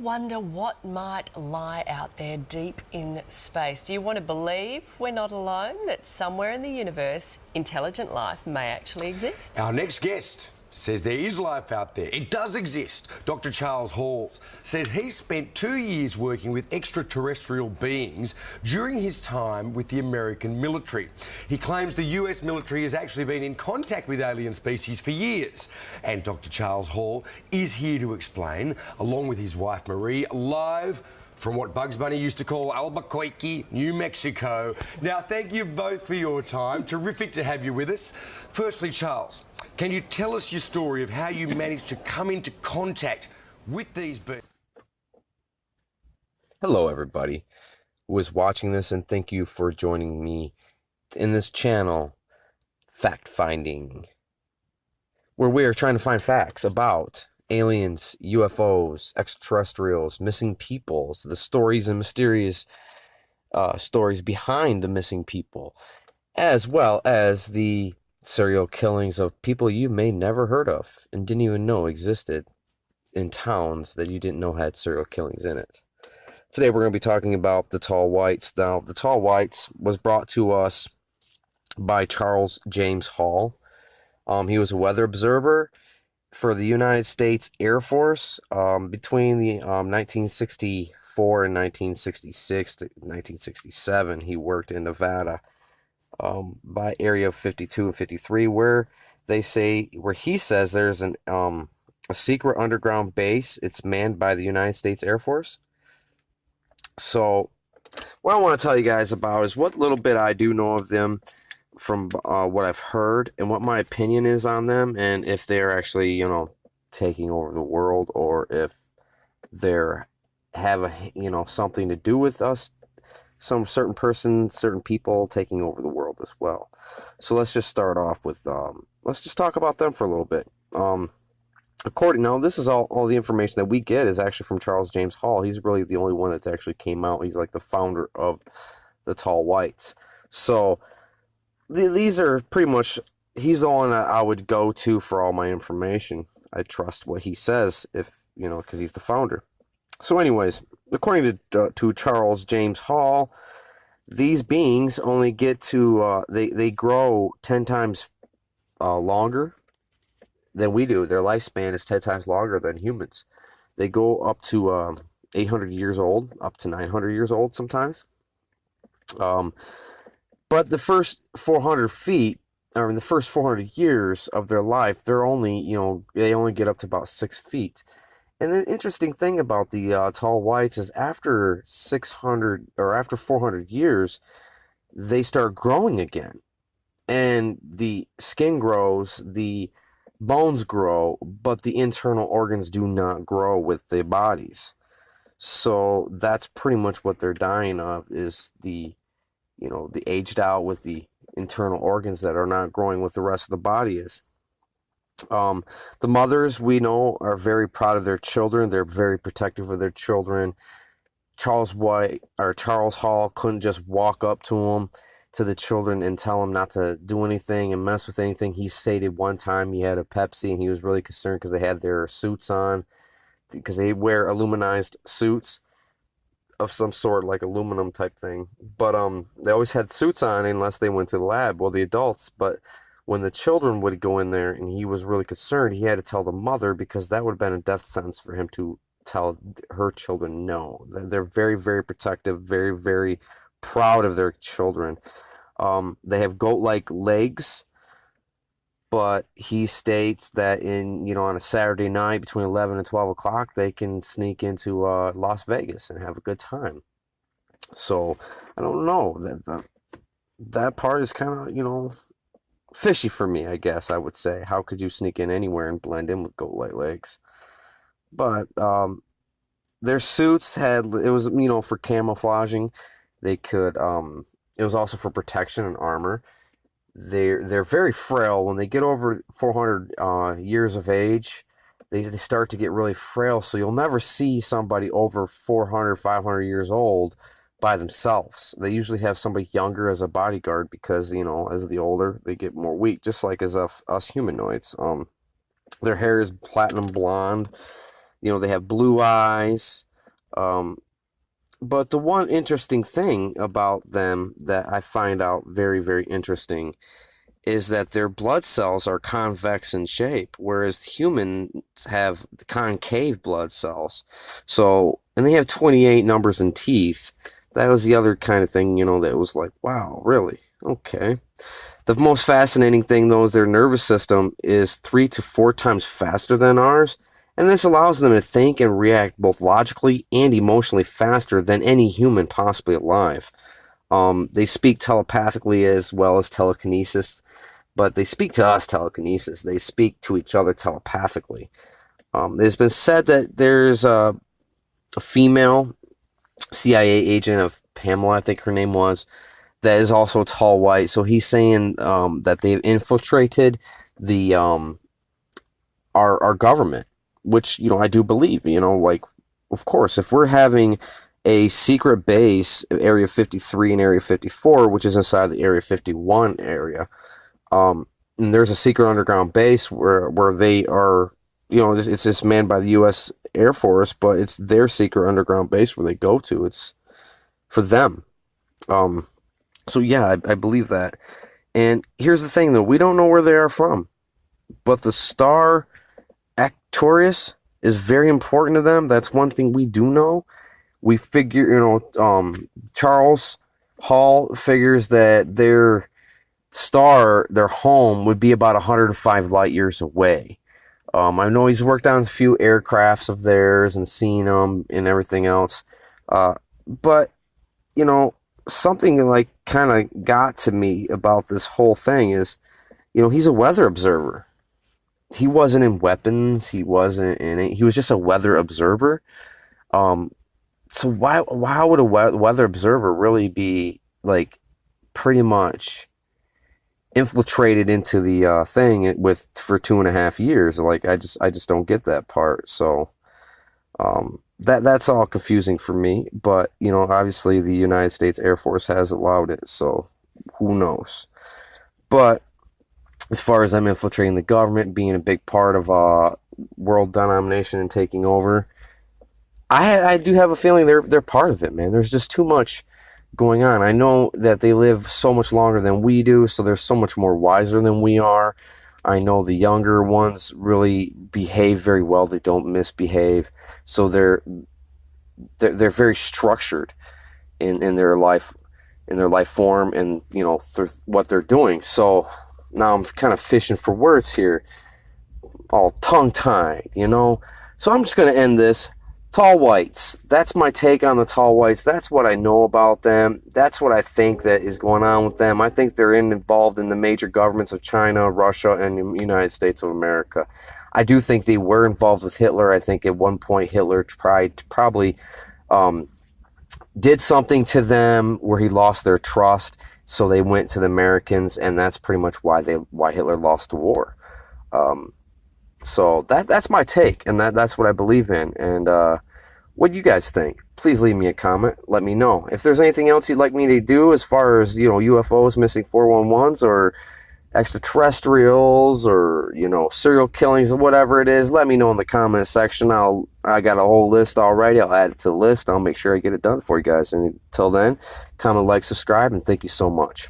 wonder what might lie out there deep in space? Do you want to believe we're not alone, that somewhere in the universe, intelligent life may actually exist? Our next guest says there is life out there. It does exist. Dr. Charles Hall says he spent 2 years working with extraterrestrial beings during his time with the American military. He claims the US military has actually been in contact with alien species for years. And Dr. Charles Hall is here to explain, along with his wife Marie, live from what Bugs Bunny used to call Albuquerque, New Mexico. Now, thank you both for your time. Terrific to have you with us. Firstly, Charles, can you tell us your story of how you managed to come into contact with these beings? Hello, everybody who is watching this, and thank you for joining me in this channel, Fact Finding, where we are trying to find facts about aliens, UFOs, extraterrestrials, missing peoples, the stories and mysterious stories behind the missing people, as well as the serial killings of people you may never heard of and didn't even know existed in towns that you didn't know had serial killings in it. Today we're going to be talking about the Tall Whites. Now, the Tall Whites was brought to us by Charles James Hall. He was a weather observer for the United States Air Force between the 1964 and 1966 to 1967. He worked in Nevada by Area 52 and 53, where he says there's a secret underground base. It's manned by the United States Air Force. So what I want to tell you guys about is what little bit I do know of them from what I've heard and what my opinion is on them, and if they're actually, taking over the world, or if they're have something to do with us, some certain person, certain people taking over the world as well. So let's just start off with let's just talk about them for a little bit. This is all the information that we get is actually from Charles James Hall. He's really the only one that's actually came out. He's like the founder of the Tall Whites. So these are pretty much, he's the one that I would go to for all my information. I trust what he says, because he's the founder. So anyways, according to Charles James Hall, these beings only get to, they grow 10 times longer than we do. Their lifespan is 10 times longer than humans. They go up to 800 years old, up to 900 years old sometimes. But the first 400 feet, or in the first 400 years of their life, they only get up to about 6 feet. And the interesting thing about the Tall Whites is after 400 years, they start growing again. And the skin grows, the bones grow, but the internal organs do not grow with their bodies. So that's pretty much what they're dying of, is the aged out with the internal organs that are not growing with the rest of the body is. The mothers, we know, are very proud of their children. They're very protective of their children. Charles Hall couldn't just walk up to the children and tell them not to do anything and mess with anything. He stated one time he had a Pepsi and he was really concerned because they had their suits on, because they wear aluminized suits of some sort, like aluminum type thing. But they always had suits on unless they went to the lab. Well, the adults, but when the children would go in there and he was really concerned, he had to tell the mother, because that would have been a death sentence for him to tell her children no. They're very, very protective, very, very proud of their children. They have goat-like legs, but he states that on a Saturday night between 11 and 12 o'clock, they can sneak into Las Vegas and have a good time. So I don't know, that part is kind of, fishy for me, I guess I would say. How could you sneak in anywhere and blend in with goat-like legs? But their suits it was, for camouflaging. They could, it was also for protection and armor. They're very frail. When they get over 400 years of age, they start to get really frail. So you'll never see somebody over 400, 500 years old by themselves. They usually have somebody younger as a bodyguard, because, as the older, they get more weak, just like as us humanoids. Their hair is platinum blonde. They have blue eyes. But the one interesting thing about them that I find out very, very interesting is that their blood cells are convex in shape, whereas humans have concave blood cells. So, and they have 28 numbers in teeth. That was the other kind of thing, that was like, wow, really? Okay. The most fascinating thing, though, is their nervous system is 3 to 4 times faster than ours, and this allows them to think and react both logically and emotionally faster than any human possibly alive. They speak telepathically as well as telekinesis, but they speak to us telekinesis. They speak to each other telepathically. It's been said that there's a female CIA agent of Pamela, I think her name was, that is also tall white. So he's saying that they've infiltrated the our government, which I do believe. Like, of course, if we're having a secret base, Area 53 and Area 54, which is inside the Area 51 area, and there's a secret underground base where they are, it's just manned by the U.S. Air Force, but it's their secret underground base where they go to. It's for them. So yeah, I believe that. And here's the thing, though. We don't know where they are from, but the star Arcturus is very important to them. That's one thing we do know. We figure, Charles Hall figures that their star, their home, would be about 105 light years away. I know he's worked on a few aircrafts of theirs and seen them and everything else. But, something like kind of got to me about this whole thing is, he's a weather observer. He wasn't in weapons. He wasn't in it. He was just a weather observer. So why would a weather observer really be like pretty much infiltrated into the thing for 2.5 years? Like I just don't get that part. So that's all confusing for me. But obviously the United States Air Force has allowed it, so who knows? But as far as them infiltrating the government, being a big part of world domination and taking over, I do have a feeling they're part of it, man. There's just too much going on. I know that they live so much longer than we do, so they're so much more wiser than we are. I know the younger ones really behave very well. They don't misbehave, so they're very structured in their life form, and what they're doing. So now I'm kind of fishing for words here, all tongue-tied, So I'm just going to end this. Tall whites. That's my take on the tall whites. That's what I know about them. That's what I think that is going on with them. I think they're involved in the major governments of China, Russia, and the United States of America. I do think they were involved with Hitler. I think at one point Hitler probably did something to them where he lost their trust, so they went to the Americans, and that's pretty much why Hitler lost the war. So that's my take, and that's what I believe in. And what do you guys think? Please leave me a comment. Let me know. If there's anything else you'd like me to do as far as, UFOs, missing 411s, or extraterrestrials, or, serial killings, or whatever it is, let me know in the comment section. I got a whole list already. I'll add it to the list. I'll make sure I get it done for you guys. And until then, comment, like, subscribe, and thank you so much.